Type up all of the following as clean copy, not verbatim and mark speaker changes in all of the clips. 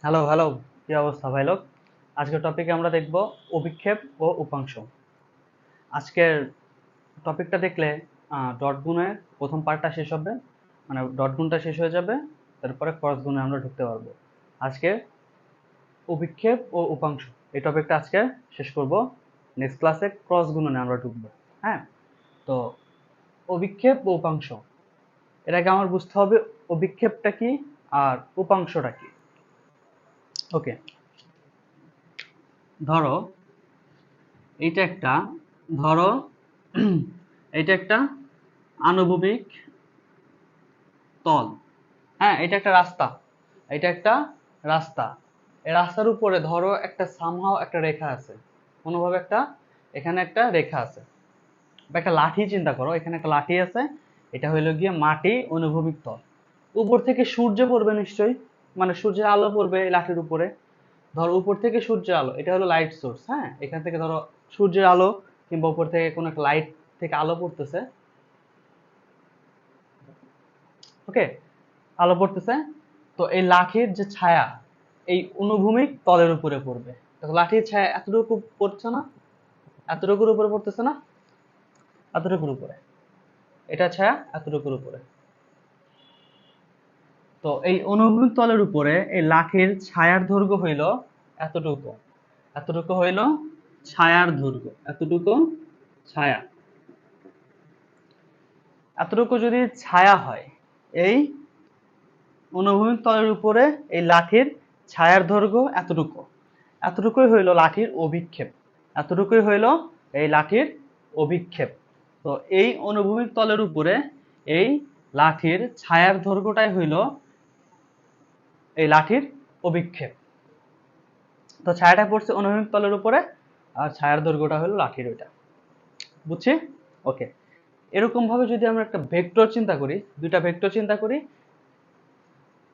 Speaker 1: Hello hello, কি অবস্থা ভাই লোক? আজকের টপিকে আমরা দেখব অভিক্ষেপ ও উপাংশ। আজকের টপিকটা দেখলে ডট গুণের প্রথম পার্টটা শেষ হবে, মানে ডট গুণটা শেষ হয়ে যাবে, তারপরে ক্রস গুণে আমরা ঢুকতে পারবো। আজকে অভিক্ষেপ ও উপাংশ এই টপিকটা আজকে শেষ করব। নেক্সট ক্লাসে ক্রস গুণনে আমরা ঢুকবো। হ্যাঁ, তো অভিক্ষেপ ও উপাংশ, এর আগে আমার বুঝতে হবে অভিক্ষেপটা কি আর উপাংশটা কি। ওকে, ধরো এইটা একটা ধরো এটা একটা আনুভূমিক তল। হ্যাঁ, এটা একটা রাস্তা, এটা একটা রাস্তা। এই রাস্তার উপরে ধরো একটা সামহাও একটা রেখা আছে, কোনোভাবে একটা, এখানে একটা রেখা আছে, বা একটা লাঠি চিন্তা করো, এখানে একটা লাঠি আছে, এটা হইলো গিয়ে মাটি অনুভূমিক তল। উপর থেকে সূর্য পড়বে নিশ্চয়ই, মানে সূর্যের আলো পড়বে এই লাঠির উপরে। ধরো উপর থেকে সূর্যের আলো, এটা হলো লাইট সোর্স। হ্যাঁ, এখান থেকে ধরো সূর্যের আলো কিংবা উপর থেকে কোনো একটা লাইট থেকে আলো পড়তেছে। ওকে, আলো পড়তেছে, তো এই লাঠির যে ছায়া এই অনুভূমিক তলের উপরে পড়বে। তো লাঠির ছায়া এতটুকু পড়ছে না, এতটুকুর উপরে পড়তেছে না, এতটুকুর উপরে, এটা ছায়া এতটুকুর উপরে। তো এই অনুভূমিক তলের উপরে এই লাঠির ছায়ার দৈর্ঘ্য হইল এতটুকু, এতটুকু হইল ছায়ার দৈর্ঘ্য, এতটুকু ছায়া। এতটুকু যদি ছায়া হয়, এই অনুভূমিক তলের উপরে এই লাঠির ছায়ার দৈর্ঘ্য এতটুকু, এতটুকুই হইল লাঠির অভিক্ষেপ, এতটুকুই হইল এই লাঠির অভিক্ষেপ। তো এই অনুভূমিক তলের উপরে এই লাঠির ছায়ার দৈর্ঘ্যটাই হইল এই লাঠির অভিক্ষেপ। তো ছায়াটা পড়ছে অনুভূমিক তলের উপরে, আর ছায়ার দৈর্ঘ্যটা হলো লাঠির ওইটা। বুঝছি? ওকে, এরকম ভাবে যদি আমরা একটা ভেক্টর চিন্তা করি, দুইটা ভেক্টর চিন্তা করি,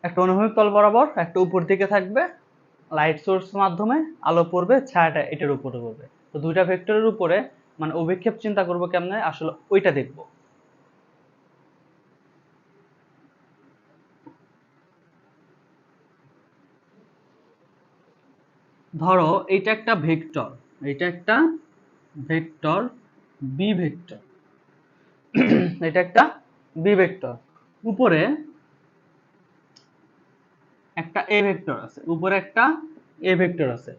Speaker 1: একটা অনুভূমিক তল বরাবর, একটা উপর দিকে থাকবে, লাইট সোর্স মাধ্যমে আলো পড়বে, ছায়াটা এটার উপরে পড়বে। তো দুইটা ভেক্টরের উপরে মানে অভিক্ষেপ চিন্তা করবো কেমনে, আসলে ওইটা দেখবো। ধরো এইটা একটা ভেক্টর, এটা একটা ভেক্টর, বি ভেক্টর, এটা একটা বি ভেক্টর। উপরে একটা এ ভেক্টর আছে, উপরে একটা এ ভেক্টর আছে,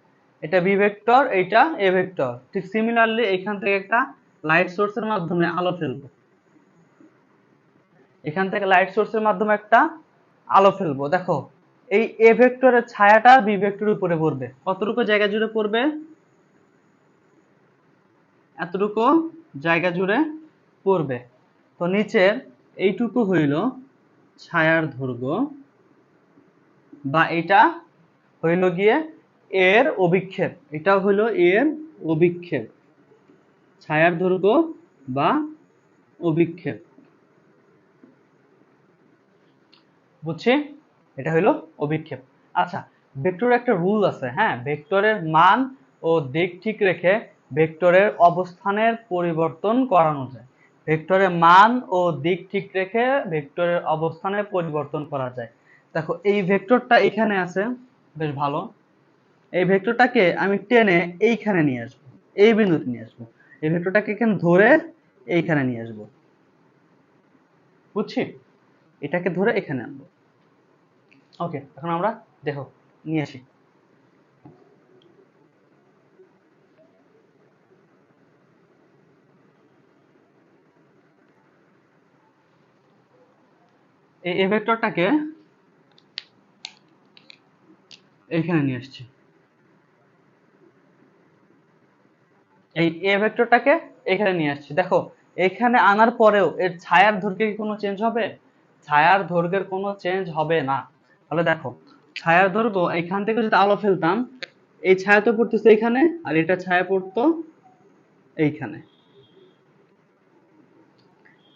Speaker 1: এটা বি ভেক্টর, এইটা এ ভেক্টর। ঠিক সিমিলারলি এখান থেকে একটা লাইট সোর্সের মাধ্যমে আলো ফেলবো, এখান থেকে লাইট সোর্সের মাধ্যমে একটা আলো ফেলবো। দেখো এই এ ভেক্টরের ছায়াটা বি ভেক্টরের উপরে পড়বে, কতটুকু জায়গা জুড়ে পড়বে, এতটুকু জায়গা জুড়ে পড়বে। তো নিচের এইটুকু হইল ছায়ার দৈর্ঘ্য, বা এটা হইল গিয়ে এর অভিক্ষেপ, এটা হইল এর অভিক্ষেপ, ছায়ার দৈর্ঘ্য বা অভিক্ষেপ। বুঝছি? এটা হইলো অভিক্ষেপ। আচ্ছা, ভেক্টরের একটা রুল আছে। হ্যাঁ, ভেক্টরের মান ও দিক ঠিক রেখে ভেক্টরের অবস্থানের পরিবর্তন করানো যায়। ভেক্টরের মান ও দিক ঠিক রেখে ভেক্টরের অবস্থানের পরিবর্তন করা যায়। দেখো এই ভেক্টরটা এখানে আছে, বেশ ভালো। এই ভেক্টরটাকে আমি টেনে এইখানে নিয়ে আসবো, এই বিন্দুতে নিয়ে আসবো। এই ভেক্টরটাকে এখানে ধরে এইখানে নিয়ে আসবো। বুঝছি? এটাকে ধরে এখানে আনবো। ওকে, এখন আমরা দেখো নিয়ে আসি। এই এ ভেক্টরটাকে এইখানে নিয়ে আসছি, এই এ ভেক্টরটাকে এখানে নিয়ে আসছি। দেখো এখানে আনার পরেও এর ছায়ার দৈর্ঘ্যে কি কোনো চেঞ্জ হবে? ছায়ার দৈর্ঘ্যের কোনো চেঞ্জ হবে না। তাহলে দেখো ছায়ার দৈর্ঘ্য, এখান থেকে যদি আলো ফেলতাম, এই ছায়া তো পড়তেছে এইখানে, আর এটা ছায়া পড়তো এইখানে,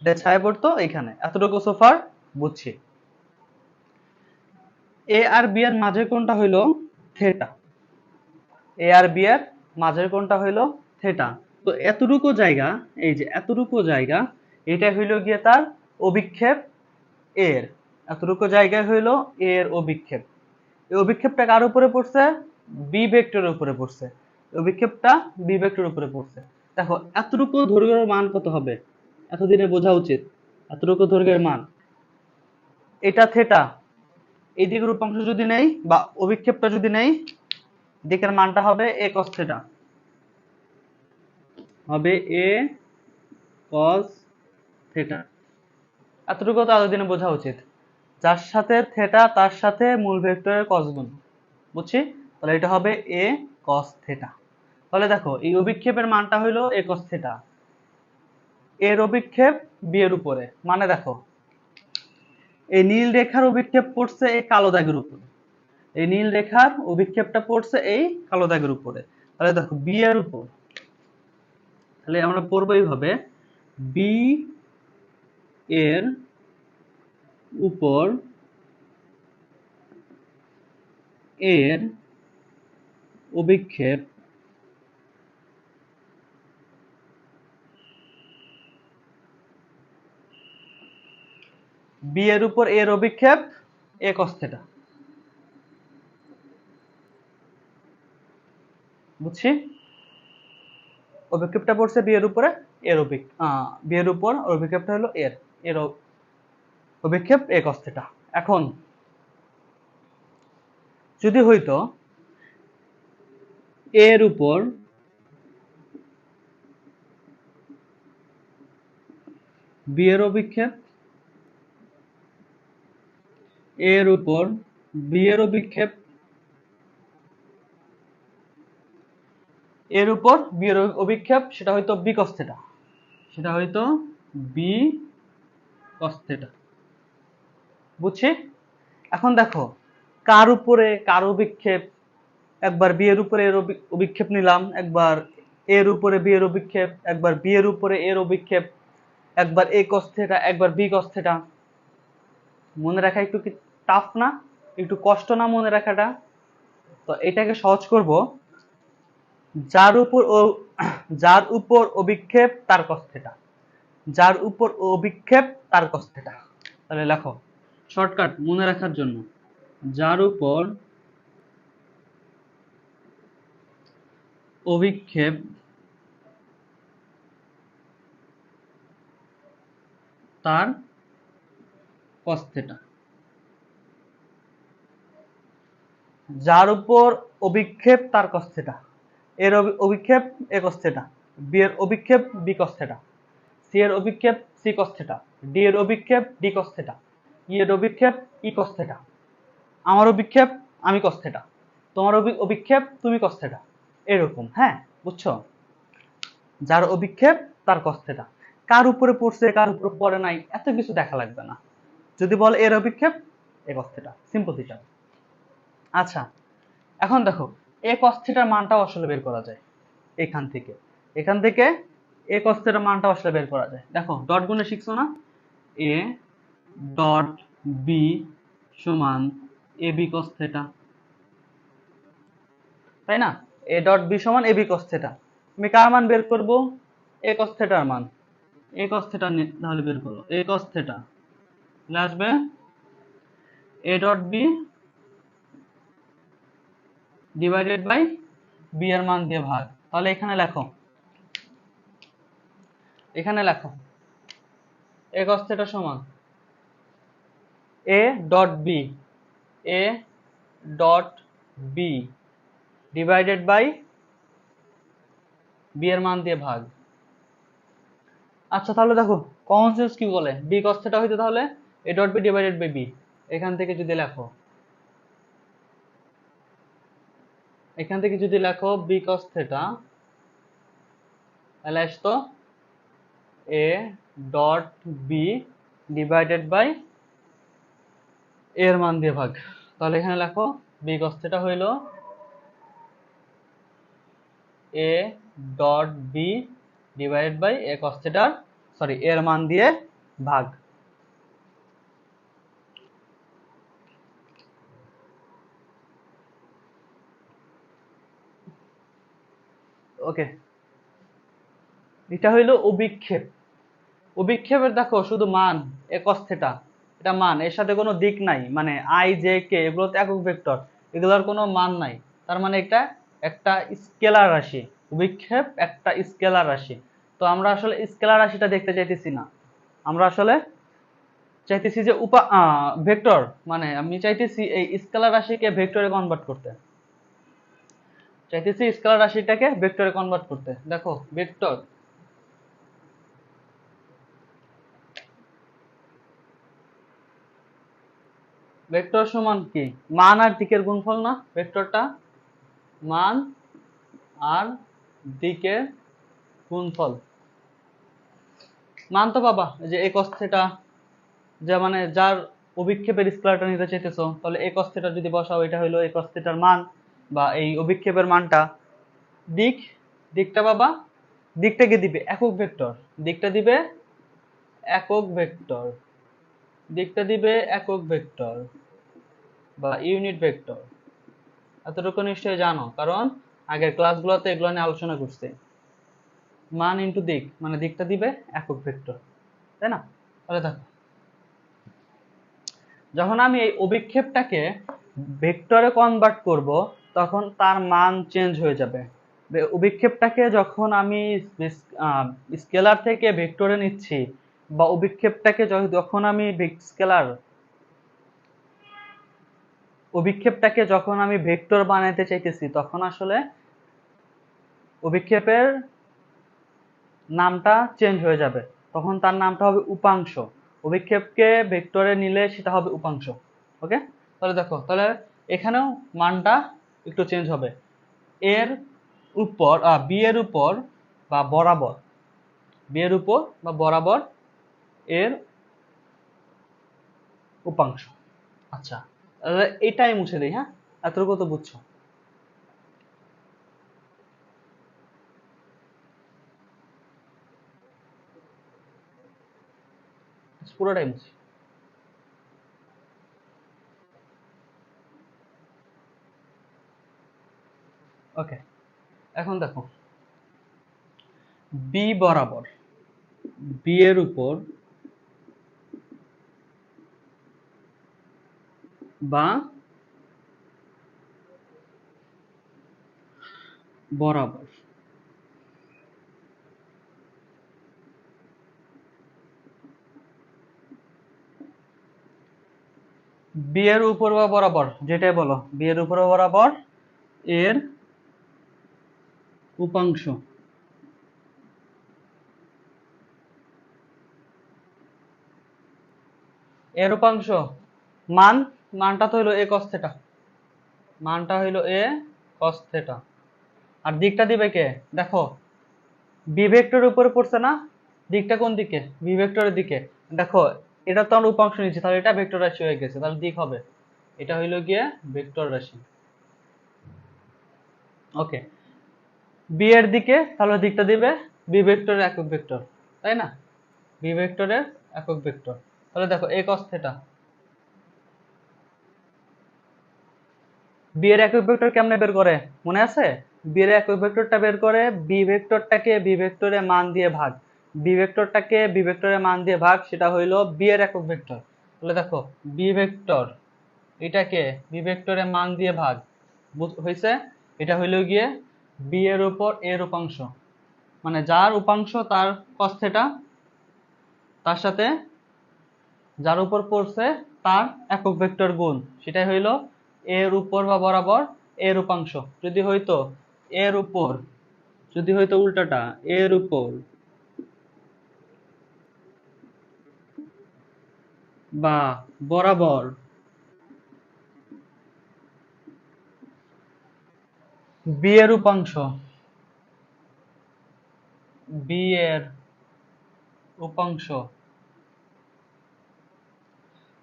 Speaker 1: এটা ছায়া পড়তো এইখানে। এতটুকু সোফার বুঝছি। এ আর বি এর মাঝের কোণটা হইলো থেটা, এ আর বি এর মাঝের কোণটা হইলো থেটা। তো এতটুকু জায়গা, এই যে এতটুকু জায়গা, এটা হইলো গিয়ে তার অভিক্ষেপ এর, এতটুকু জায়গায় হইলো এর অভিক্ষেপ। এই অভিক্ষেপটা কার উপরে পড়ছে? বি ভেক্টরের উপরে পড়ছে। অভিক্ষেপটা বি ভেক্টরের উপরে পড়ছে। দেখো এতটুকু দৈর্ঘ্যের মান কত হবে? এতদিনে বোঝা উচিত এতটুকু দৈর্ঘ্যের মান, এটা থেটা, এই দিকের উপাংশ যদি নেই বা অভিক্ষেপটা যদি নেই, দিকের মানটা হবে এ কস থেটা, হবে এ কস থেটা। এতটুকু তো এতদিনে বোঝা উচিত। যার সাথে থেটা তার সাথে মূল ভেক্টরের কস গুণ, বুঝছি? তাহলে এটা হবে এ কস থেটা। তাহলে দেখো এই অভিক্ষেপের মানটা হইলো এ কস থেটা, এর অভিক্ষেপ বি এর উপরে, মানে দেখো এই নীল রেখার অভিক্ষেপ পড়ছে এই কালো দাগের উপরে, এই নীল রেখার অভিক্ষেপটা পড়ছে এই কালো দাগের উপরে। তাহলে দেখো বি এর উপর, তাহলে আমরা পড়বো এইভাবে, বি এর উপর এর অভিক্ষেপ বি এর উপর এর অভিক্ষেপ এ কস থেটা, বুঝছি? অভিক্ষেপটা পড়ছে বি এর উপরে, এর বি এর উপর অভিক্ষেপটা হলো এর এর অভিক্ষেপ এ কস থেটা। এখন যদি হইতো এর উপর বি এর অভিক্ষেপ, এর উপর বি এর অভিক্ষেপ, এর উপর বি এর অভিক্ষেপ, সেটা হয়তো বি কস থেটা, সেটা হয়তো বি কস থেটা, বুঝছি? এখন দেখো কার উপরে কার অভিক্ষেপ, একবার বি এর উপরে এর অভিক্ষেপ নিলাম, একবার এর উপরে বি এর অভিক্ষেপ, একবার বি এর উপরে এর অভিক্ষেপ, একবার এ কস থেটা, একবার বি কস থেটা। মনে রাখা একটু কি টাফ না? একটু কষ্ট না মনে রাখাটা? তো এটাকে সহজ করব, যার উপর অভিক্ষেপ তার কস থেটা, যার উপর অভিক্ষেপ তার কস থেটা। তাহলে লেখো শর্টকাট মনে রাখার জন্য, যার উপর অভিক্ষেপ তার কস থেটা, যার উপর অভিক্ষেপ তার কস থেটা, এর অভিক্ষেপ এ কস থেটা, বি এর অভিক্ষেপ বি কস থেটা, সি এর অভিক্ষেপ সি কস থেটা, ডি এর অভিক্ষেপ ডি কস থেটা, ই এর অভিক্ষেপ ই কস থেটা, আমার অভিক্ষেপ আমি কস থেটা, তোমার অভিক্ষেপ তুমি কস থেটা, এরকম। হ্যাঁ, বুঝছো? যার অভিক্ষেপ তার কস থেটা। কার উপরে পড়ছে কার উপরে পড়ে নাই এত কিছু দেখা লাগবে না, যদি বল এর অভিক্ষেপ এ কস থেটা, সিম্পল হিসাব। আচ্ছা, এখন দেখো এ কস থিটার মানটাও আসলে বের করা যায় এখান থেকে এ কস থিটার মানটাও আসলে বের করা যায়। দেখো ডট গুণে শিখছো না, এ ডট বি সমান এ বি কস থিটা, তাই না? এ ডট বি সমান এ বি কস থিটা। আমি কার মান বের করব? এ কস থিটার মান। এ কস থিটা তাহলে বের করো, এ কস থিটা আসবে A dot B divided by B এর মান দিয়ে ভাগ। তাহলে এখানে লেখো এ কস থিটা সমান A dot B, A dot B divided by B এর মান দিয়ে ভাগ। আচ্ছা তাহলে দেখো কমন সেন্স কি বলে, বি কস থিটা হইতো তাহলে A dot B divided by B. এখান থেকে যদি লেখো বি কস থিটা, তাহলে আসতো A dot B divided by এর মান দিয়ে ভাগ। তাহলে এখানে লেখো বি কস থিটা হইল A dot B divided by A cos থিটার এর মান দিয়ে ভাগ। ওকে, এটা হইলো অভিক্ষেপ। অভিক্ষেপের দেখো শুধু মান এ কস থিটা, এটা মান, এর সাথে কোনো দিক নাই, মানে আই জে কে এগুলো তো একক ভেক্টর, এগুলোর কোনো মান নাই। তার মানে এটা একটা স্কেলার রাশি, অভিক্ষেপ একটা স্কেলার রাশি। তো আমরা আসলে স্কেলার রাশিটা দেখতে চাইতেছি না, আমরা আসলে চাইতেছি যে ভেক্টর, মানে আমি চাইতেছি এই স্কেলার রাশিকে ভেক্টরে কনভার্ট করতে, চাইতেছি স্কেলার রাশিটাকে ভেক্টরে কনভার্ট করতে। দেখো ভেক্টর, ভেক্টর সমান কি, মান আর দিকের গুণফল না ভেক্টরটা, মান আর দিকের গুণফল। মান তো পাবা যে a cos থিটা, যা মানে যার অভিক্ষেপের স্কেলারটা নিতে চাইতেছো, তাহলে a cos থিটা যদি বসাও, এটা হইলো a cos থিটার মান বা এই অভিক্ষেপের মানটা। দিক, দিকটা পাবা, দিকটাকে দিবে একক ভেক্টর, দিকটা দিবে একক ভেক্টর, দিকটা দিবে একক ভেক্টর বা ইউনিট ভেক্টর। এতটুকু নিশ্চয়ই জানো, কারণ আগের ক্লাসগুলোতে এগুলো নিয়ে আলোচনা করছি। মান ইনটু দিক, মানে দিকটা দিবে একক ভেক্টর, তাই না? তাহলে দেখো, যখন আমি এই অভিক্ষেপটাকে ভেক্টরে কনভার্ট করব, তখন তার মান চেঞ্জ হয়ে যাবে। অভিক্ষেপটাকে যখন আমি স্কেলার থেকে ভেক্টরে নিচ্ছি, বা অভিক্ষেপটাকে যখন আমি অভিক্ষেপটাকে যখন আমি ভেক্টর বানাতে চাইতেছি, তখন আসলে অভিক্ষেপের নামটা চেঞ্জ হয়ে যাবে, তখন তার নামটা হবে উপাংশ। অভিক্ষেপকে ভেক্টরে নিলে সেটা হবে উপাংশ। ওকে, তাহলে দেখো, তাহলে এখানেও মানটা একটু চেঞ্জ হবে। এর উপর বি এর উপর বা বরাবর, বি এর উপর বা বরাবর এর উপাংশ। আচ্ছা, তাহলে এটাই মুছে দিই। হ্যাঁ, এতটুকু তো বুঝছো। পুরোটাই মুছি। ওকে, এখন দেখো, বি বরাবর, বি এর উপর বা বরাবর, বি এর উপর বা বরাবর, যেটাই বলো, বি এর উপর বা বরাবর এর উপাংশ। এর উপাংশ মানটা তো হইলো a cos থিটা, মানটা হইলো a cos থিটা। আর দিকটা দিবে কে? দেখো, বি ভেক্টরের উপরে পড়ছে না, দিকটা কোন দিকে? বি ভেক্টরের দিকে। দেখো, এটা তো আমরা উপাংশ নিচ্ছি, তাহলে এটা ভেক্টর রাশি হয়ে গেছে, তাহলে দিক হবে, এটা হইলো গিয়ে ভেক্টর রাশি। ওকে, বি এর দিকে, তাহলে দিকটা দিবে বি ভেক্টরের একক ভেক্টর, তাই না? বি ভেক্টরের একক ভেক্টর। তাহলে দেখো a cos থিটা, বি এর একক ভেক্টর কেমনে বের করে মনে আছে? বি এর একক ভেক্টরটা বের করে বি ভেক্টরটাকে বি ভেক্টরে মান দিয়ে ভাগ, বি ভেক্টরটাকে বি ভেক্টরে মান দিয়ে ভাগ, সেটা হইলো বি এর একক ভেক্টর। তাহলে দেখো, বি ভেক্টর এটাকে বি ভেক্টরে মান দিয়ে ভাগ হইছে, এটা হইলো গিয়ে বি এর উপর এর উপাংশ, মানে যার উপাংশ তার cos থিটা, তার সাথে যার উপর পড়ছে তার একক ভেক্টর গুণ, সেটাই হইলো এর উপর বা বরাবর এর উপাংশ। যদি হইতো এর উপর, যদি হইতো উল্টাটা, এর উপর বা বরাবর বি এর উপাংশ, বি এর উপাংশ,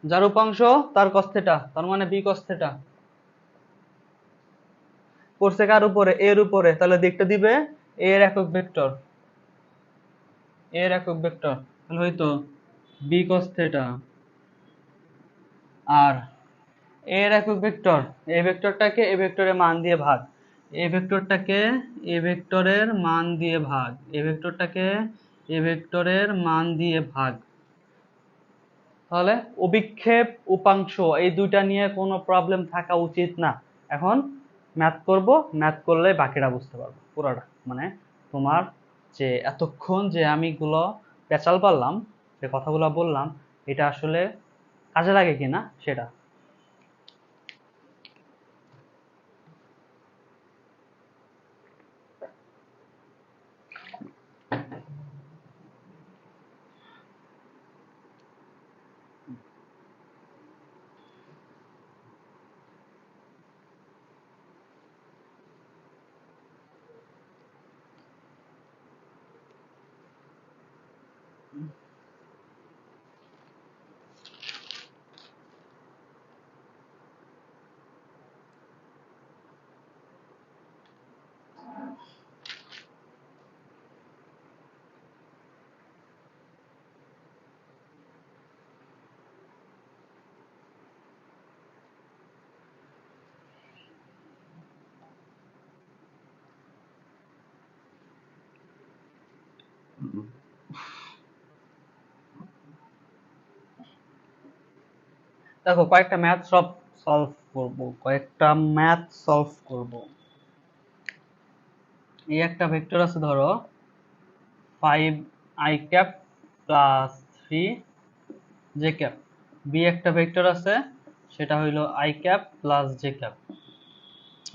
Speaker 1: যার উপাংশ তার cos থিটা, তার মানে বি cos থিটা, পড়ছে কার উপরে? এর উপরে, তাহলে দিকটা দিবে এর একক ভেক্টর, এর একক ভেক্টর, তাহলে হয়তো বি cos থিটা। আর এর একক ভেক্টর, এই ভেক্টরটাকে এই ভেক্টরের মান দিয়ে ভাগ, এই ভেক্টরটাকে এই ভেক্টরের মান দিয়ে ভাগ, এই ভেক্টরটাকে এই ভেক্টরের মান দিয়ে ভাগ। তাহলে অভিক্ষেপ উপাংশ এই দুইটা নিয়ে কোনো প্রবলেম থাকা উচিত না। এখন ম্যাথ করব, ম্যাথ করলে বাকিটা বুঝতে পারবো পুরোটা, মানে তোমার যে এতক্ষণ যে আমি গুলো পেঁচাল পারলাম, যে কথাগুলো বললাম, এটা আসলে কাজে লাগে কিনা সেটা। দেখো কয়েকটা ম্যাথ সলভ করব। এই একটা ভেক্টর আছে ধরো 5i cap plus 3j cap. B একটা ভেক্টর আছে, সেটা হইলো i cap plus j cap.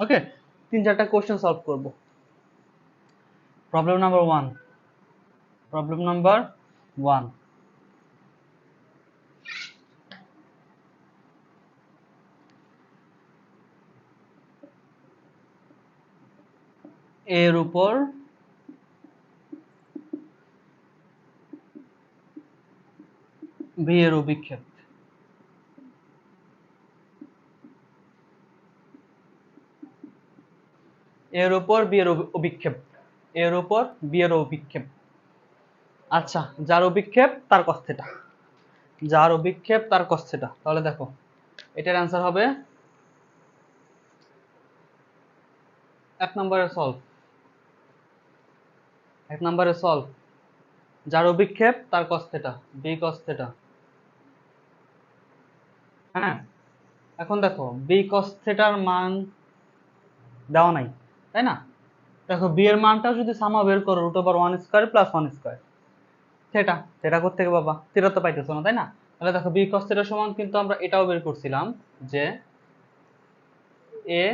Speaker 1: Okay, 3-4টা কোশ্চেন সলভ করব। Problem number 1। এর উপর বি এর অভিক্ষেপ। এর উপর বি এর অভিক্ষেপ। এর উপর বি এর অভিক্ষেপ। আচ্ছা, যার অভিক্ষেপ তার cos থিটা। যার অভিক্ষেপ তার cos থিটা। তাহলে দেখো এটার অ্যান্সার হবে 1 নম্বরে সলভ। 1 নম্বরে সলভ। যার অভিক্ষেপ তার cos theta, B cos theta. হ্যাঁ, এখন দেখো বি cos থিটার মান দেওয়া নাই, তাই না? দেখো বি এর মানটা যদি সামা বের করো √1² প্লাস 1²। থিটা থিটা কোথা থেকে বাবা? থিটা তো পাইতেছো না, তাই না? তাহলে দেখো বি cos থিটার সমান কিন্তু আমরা এটাও বের করছিলাম যে A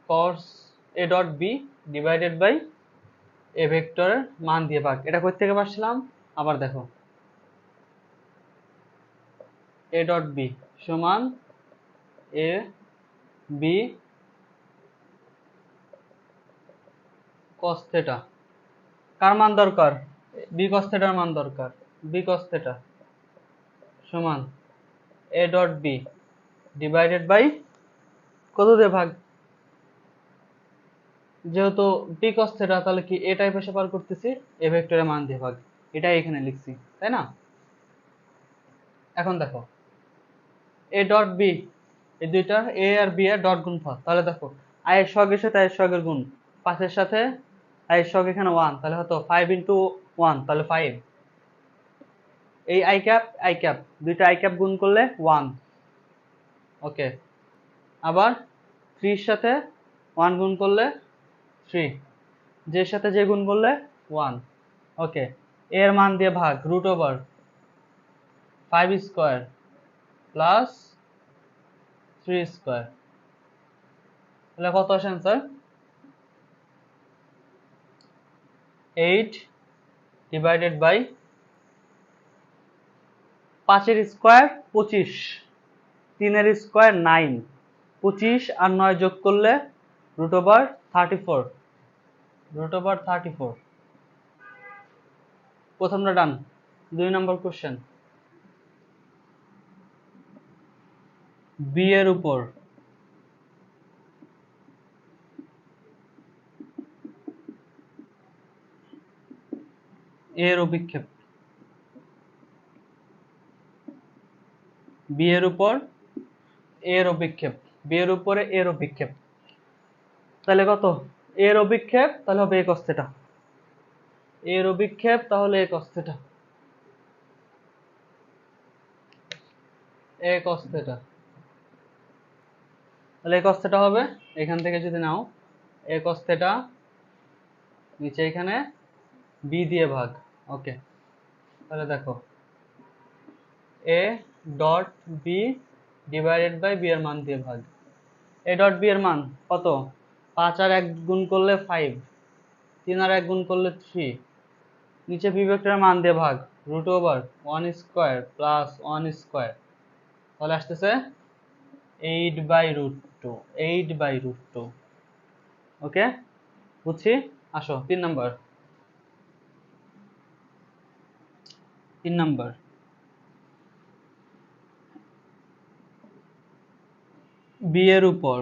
Speaker 1: cos a dot B divided by A ভেক্টরের মান দিয়ে ভাগ। এটা কোথা থেকে পাচ্ছিলাম? আবার দেখো a ডট বি সমান এ বি cos থিটা। কার মান দরকার? বি cos থিটার মান দরকার। বি cos থিটা সমান A dot B divided by কত দিয়ে ভাগ? যেহেতু বি cos থিটা, তাহলে কি এ টাইপ এসে পার করতেছি, এ ভেক্টরের মান দিয়ে ভাগ। এটাই এখানে লিখছি, তাই না? এখন দেখো এ ডট বি, এই দুইটা এ আর বি এর ডট গুণফল। তাহলে দেখো আই এর সহগের সাথে আই এর সহগের গুণ, 5 এর সাথে আই এর সহগ এখানে 1, তাহলে হতো 5 ইনটু 1, তাহলে 5। এই আই ক্যাপ দুইটা আই ক্যাপ গুণ করলে 1। ওকে, আবার 3 এর সাথে 1 গুণ করলে 3, যে সাথে যে গুণ করলে 1। ওকে, এর মান দিয়ে ভাগ √5² প্লাস 3²। তাহলে কত আসে অ্যান্সার? 8 ডিভাইডেড বাই 5 এর স্কয়ার 25, 3 এর স্কয়ার 9, 25 আর 9 যোগ করলে √34। √34। প্রথমটা ডান। 2 নম্বর কোশ্চেন, বি এর উপর এর অভিক্ষেপ। বি এর উপর এর অভিক্ষেপ। বি এর উপরে এর অভিক্ষেপ। তাহলে কত? এর অভিক্ষেপ তাহলে হবে a cos থিটা। এর অভিক্ষেপ তাহলে a cos theta. a cos theta. তাহলে এই cos θ হবে এখান থেকে যদি নাও a cos θ নিচে এখানে b দিয়ে ভাগ। ওকে, তাহলে দেখো a dot b divided by b এর মান দিয়ে ভাগ। a ডট b এর মান কত? 5 আর 1 গুণ করলে 5, 3 আর 1 গুণ করলে 3, নিচে b ভেক্টরের মান দিয়ে ভাগ, root over 1 square plus 1 square, তাহলে আসতেছে 8/√2, 8/√2। ওকে, বুঝছি। আসো 3 নাম্বার। b এর উপর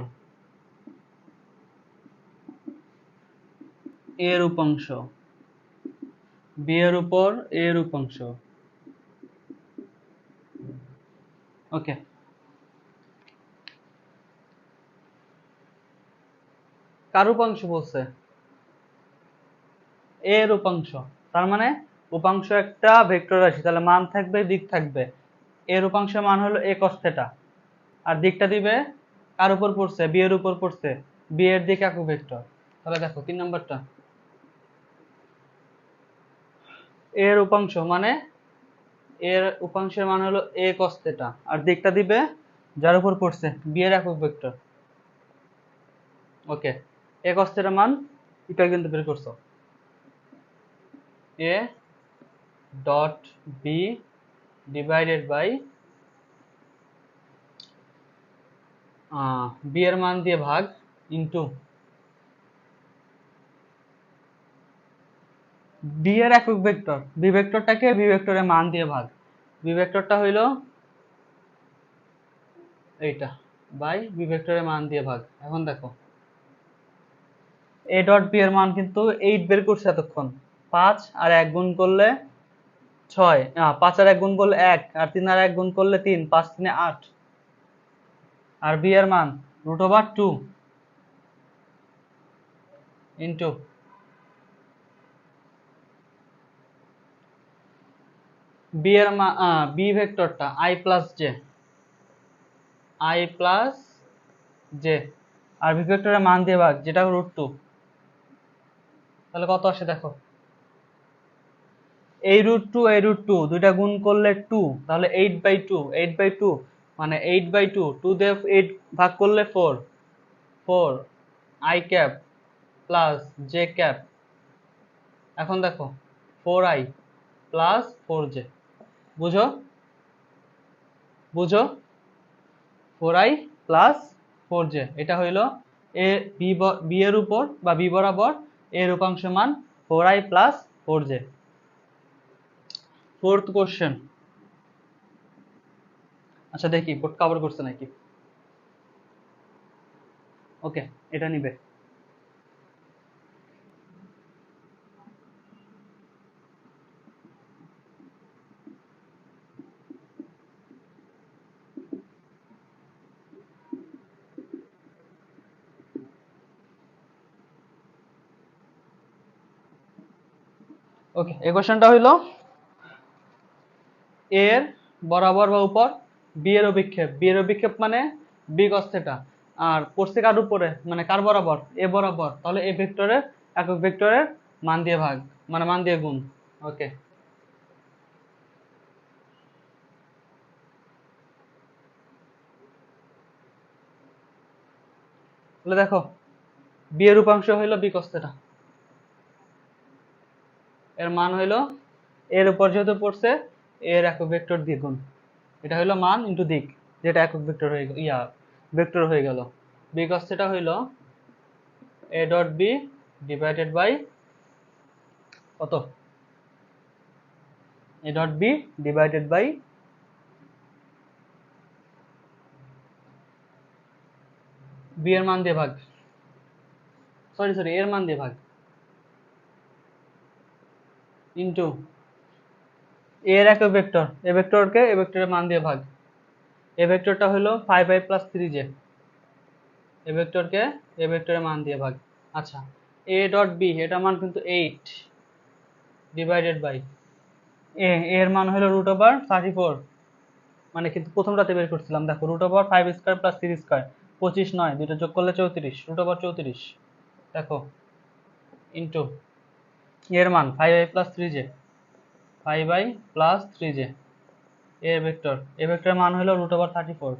Speaker 1: a এর উপাংশ, b এর উপর a এর উপাংশ। ওকে, কার উপাংশ বলছে? a এর উপাংশ, তার মানে উপাংশ একটা ভেক্টর রাশি, তাহলে মান থাকবে, দিক থাকবে। এর উপাংশের মান হলো a cos θ, আর দিকটা দিবে কার উপর পড়ছে? b এর উপর পড়ছে, b এর দিক একক ভেক্টর। তাহলে দেখো 3 নাম্বারটা, এর উপাংশ মানে এর উপাংশের মান হলো a cos θ, আর দিকটা দিবে যার উপর পড়ছে b এর একক ভেক্টর। ওকে, a cos θ মান এটা কিন্তু বের করছো, a dot b divided by b এর মান দিয়ে ভাগ ইনটু b এর একক ভেক্টর, b ভেক্টরটাকে b ভেক্টরের মান দিয়ে ভাগ। b ভেক্টরটা হইলো এইটা, বাই b ভেক্টরের মান দিয়ে ভাগ। এখন দেখো a ডট b এর মান কিন্তু 8 বের করছে এতক্ষণ। 5 আর 1 গুণ করলে 6, 5 আর 1 গুণ করলে 1, আর 3 আর 1 গুণ করলে 3, 5 3 8, আর b এর মান √2 ইনটু b এর মান, b ভেক্টরটা i প্লাস j, আর b ভেক্টরের মান দিয়ে ভাগ, যেটা √2। তাহলে কত আসে দেখো, এই √2 দুইটা গুণ করলে 2, তাহলে 8/2, 8/2 মানে 8/2, 2 দিয়ে 8 ভাগ করলে 4, 4 i cap plus j cap. এখন দেখো 4i প্লাস 4j, বুঝো বুঝো, 4i প্লাস 4j, এটা হইলো b এর উপর বা b বরাবর এর উপাংশ মান 4i plus 4j। Fourth question, আচ্ছা দেখি বোর্ড কভার করছে নাকি। ওকে, এটা নিবে। ওকে, এই কোশ্চেনটা হইলো এর বরাবর বা উপর বি এর অভিক্ষেপ, বি এর অভিক্ষেপ মানে বি cos θ, আর পড়ছে কার উপরে মানে কার বরাবর? এ বরাবর, তাহলে এ ভেক্টরের একক ভেক্টরের মান দিয়ে ভাগ, মানে মান দিয়ে গুণ। ওকে, তাহলে দেখো বি এর উপাংশ হইলো বি cos θ, এর মান হইলো এর উপর যেহেতু পড়ছে এর একক ভেক্টর দিয়ে গুণ, এটা হইলো মান ইনটু দিক, যেটা একক ভেক্টর হয়ে ভেক্টর হয়ে গেল। বি cos θ হইলো a dot B divided by কত? a dot B divided by B এর মান দিয়ে ভাগ, সরি এর মান দিয়ে ভাগ ইনটু এর একক ভেক্টর, এ ভেক্টরকে এ ভেক্টরের মান দিয়ে ভাগ। এ ভেক্টরটা হলো 5i প্লাস 3j, এ ভেক্টরকে এ ভেক্টরের মান দিয়ে ভাগ। আচ্ছা, a ডট বি এটার মান কিন্তু 8 ডিভাইডেড বাই এর মান হলো √34, মানে কিন্তু প্রথমটাতে বের করছিলাম, দেখো √5 স্কয়ার প্লাস 3 স্কয়ার, 25 নয়, দুইটা যোগ করলে 34, √34 দেখো ইন্টু এর মান 5i plus 3j, 5i plus 3j A vector, A ভেক্টরের মান হলো √34,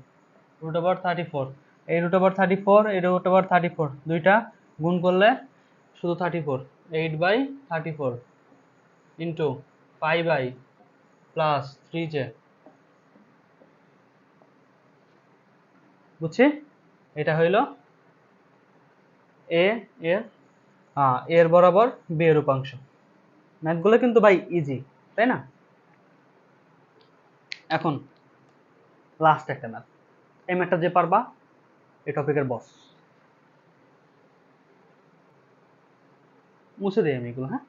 Speaker 1: √34 এই √34 এই √34 দুইটা গুণ করলে শুধু 34, 8/34 ইন্টু 5i প্লাস 3j, বুঝছি? এটা হইল এ এর এর বরাবর বি এর উপাংশ। ম্যাথগুলো কিন্তু ভাই ইজি, তাই না? এখন লাস্ট একটা ম্যাথ, এই ম্যাথটা যে পারবা এই টপিকের বস। মুছে দিই আমি এগুলো, হ্যাঁ।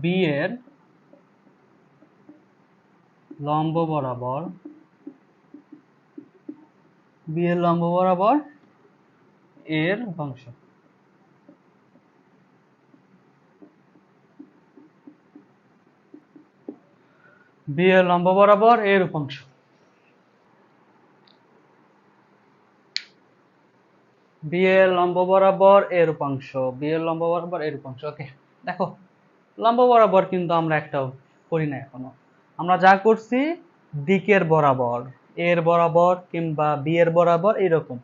Speaker 1: বি এর লম্ব বরাবর, বি এর লম্ব বরাবর এর উপাংশ, বি এর লম্ব বরাবর এর উপাংশ। বি এর লম্ব বরাবর এর উপাংশ, বি এর লম্ব বরাবর এর উপাংশ। ওকে, দেখো লম্ব বরাবর কিন্তু আমরা একটাও করি না এখনো। আমরা যা করছি দিকের বরাবর, এর বরাবর কিংবা বি এর বরাবর এরকম।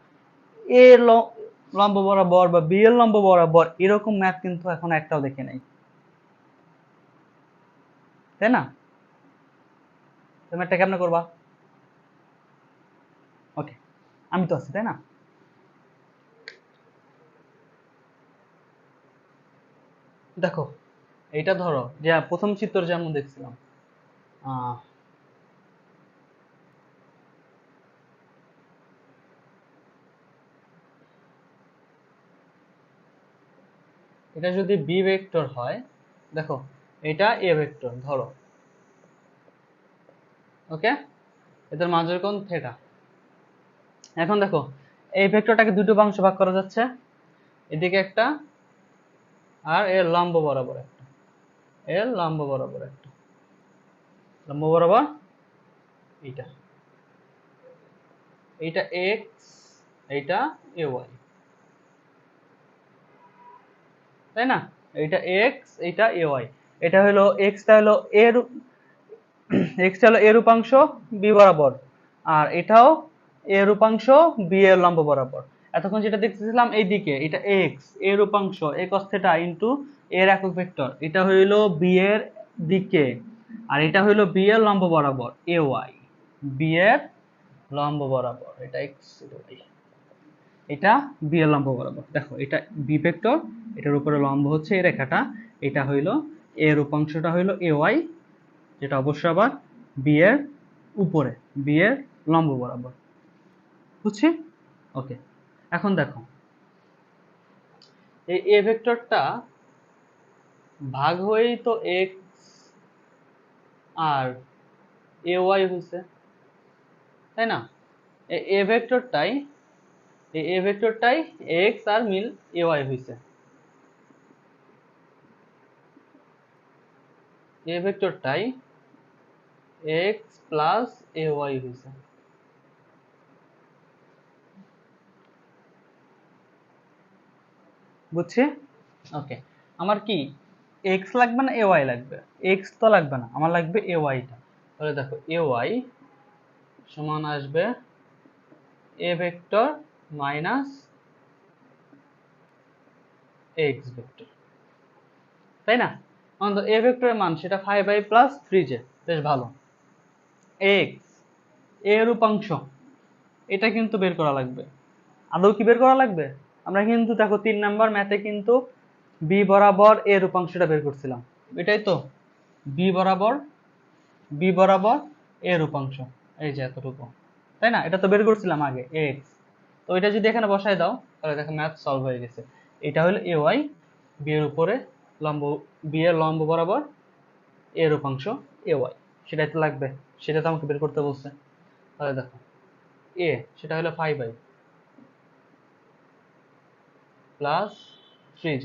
Speaker 1: এর লম্ব বরাবর বা বি এর লম্ব বরাবর এরকম ম্যাথ কিন্তু এখন একটাও দেখি নাই, তাই না? তুমি ম্যাথটা কেমনে করবা? ওকে, আমি তো আছি, তাই না? দেখো এইটা ধরো যে প্রথম চিত্র যেমন দেখছিলাম, এটা যদি বি ভেক্টর হয়, দেখো এটা এ ভেক্টর ধরো, ওকে, এদের মাঝের কোণ থিটা। এখন দেখো এই ভেক্টরটাকে দুটো অংশ ভাগ করা যাচ্ছে, এদিকে একটা আর এর লম্ব বরাবর একটা, এর লম্ব বরাবর একটা, লম্ব বরাবর এইটা, এইটা এক্স, এইটা এ ওয়াই, তাই না? এইটা এক্স, এইটা এ ওয়াই। এটা হলো এক্সটা হলো এর, এক্সটা হলো এর উপাংশ বি বরাবর, আর এটাও এর উপাংশ বি এর লম্ব বরাবর। এতক্ষণ যেটা দেখতেছিলাম এই দিকে এটা এক্স এর উপাংশ এ cos থিটা ইনটু এর একক ভেক্টর, এটা হইলো বি এর দিকে, আর এটা হইলো বি এর লম্ব বরাবর এ ওয়াই, বি এর লম্ব বরাবর এটা এক্স, এটা ওয়াই, এটা বি এর লম্ব বরাবর। দেখো এটা বি ভেক্টর, এটার উপরে লম্ব হচ্ছে এই রেখাটা, এটা হইলো এর উপাংশটা হইলো এ ওয়াই, যেটা অবশ্যই আবার বি এর উপরে, বি এর লম্ব বরাবর, বুঝছি? ওকে, এখন দেখো এই এ ভেক্টরটা ভাগ হয়েই তো এক্স আর এ ওয়াই হয়েছে, তাই না? এ ভেক্টরটাই, এ ভেক্টরটাই x R mill A Y হয়েছে, এ ভেক্টরটাই এক্স প্লাস এ ওয়াই হয়েছে, বুঝছি? ওকে, আমার কি এক্স লাগবে না এ ওয়াই লাগবে? এক্স তো লাগবে না, আমার লাগবে এ ওয়াইটা। তাহলে দেখো এ ওয়াই সমান আসবে এ ভেক্টর মাইনাস এক্স ভেক্টর, তাই না? অন্তত এ ভেক্টরের মান সেটা 5i প্লাস 3j, বেশ ভালো। এক্স এর উপাংশ এটা কিন্তু বের করা লাগবে। আদৌ কি বের করা লাগবে? আমরা কিন্তু দেখো 3 নাম্বার ম্যাথে কিন্তু বি বরাবর এর উপাংশটা বের করছিলাম, এটাই তো বি বরাবর, বি বরাবর এর উপাংশ, এই যে এতটুকু, তাই না? এটা তো বের করছিলাম আগে এক্স, তো এটা যদি এখানে বসায় দাও তাহলে দেখো ম্যাথ সলভ হয়ে গেছে। এটা হলো এ ওয়াই, বি এর উপরে লম্ব, বি এর লম্ব বরাবর এর উপাংশ এ ওয়াই, সেটাই তো লাগবে, সেটা তো আমাকে বের করতে বলছে। তাহলে দেখো এ সেটা হলো 5i প্লাস 3j,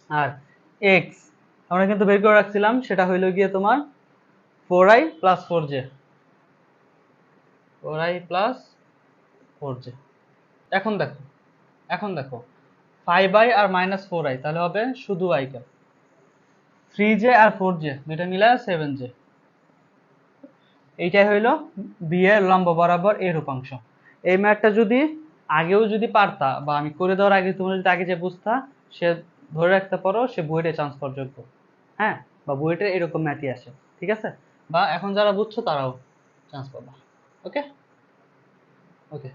Speaker 1: আর এক্স আমরা কিন্তু বের করে রাখছিলাম, সেটা হইলো গিয়ে তোমার 4i plus 4j, 4i plus 4j। এখন দেখো, এখন দেখো 5i আর মাইনাস 4i তাহলে হবে শুধু i K, 3j R 4j দুইটা মিলায় 7j। এইটাই হইলো বি এর লম্ব বরাবর এর উপাংশ। এই ম্যাথটা যদি আগেও যদি পারতা, বা আমি করে দেওয়ার আগে তোমরা যদি আগে যে বুঝতা, সে ধরে রাখতে পারো সে বুয়েটে চান্স পাওয়ার যোগ্য। হ্যাঁ, বা বুয়েটে এরকম ম্যাথই আসে, ঠিক আছে? বা এখন যারা বুঝছো তারাও চান্স পাবা। ওকে, ওকে।